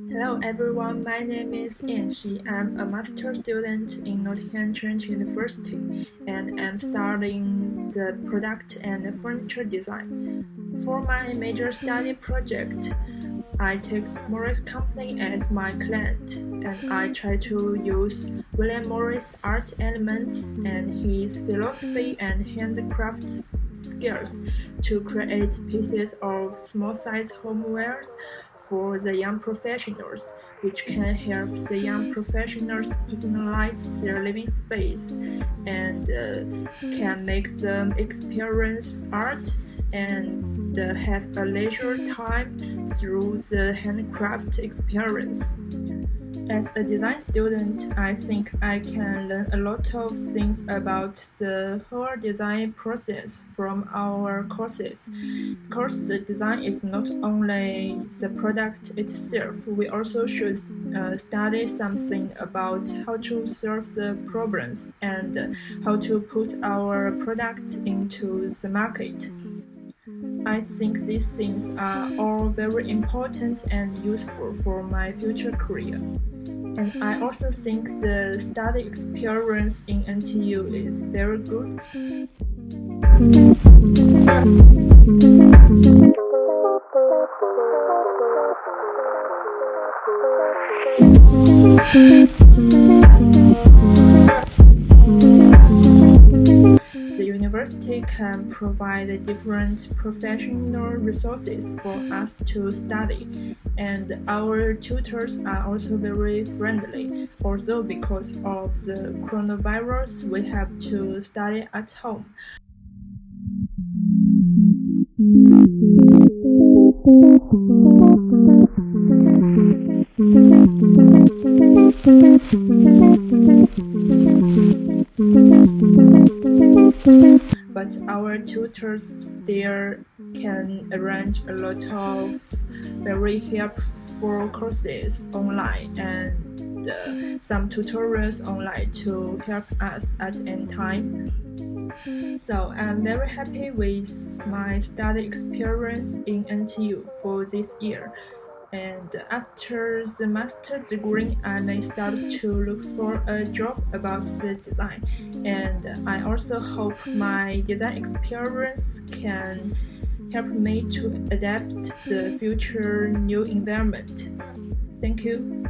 Hello everyone, my name is Yanxi. I'm a master student in Nottingham Trent University and I'm studying the product and furniture design. For my major study project, I take Morris Company as my client and I try to use William Morris art elements and his philosophy and handcraft skills to create pieces of small-size homewares for the young professionals, which can help the young professionals personalize their living space and can make them experience art and have a leisure time through the handcraft experience. As a design student, I think I can learn a lot of things about the whole design process from our courses. Because the design is not only the product itself, we also should study something about how to solve the problems and how to put our product into the market. I think these things are all very important and useful for my future career. And I also think the study experience in NTU is very good. The university can provide different professional resources for us to study, and our tutors are also very friendly. Although because of the coronavirus, we have to study at home. But our tutors still can arrange a lot of very helpful courses online and some tutorials online to help us at any time. So I'm very happy with my study experience in NTU for this year. And after the master degree, I may start to look for a job about the design. And I also hope my design experience can help me to adapt the future new environment. Thank you.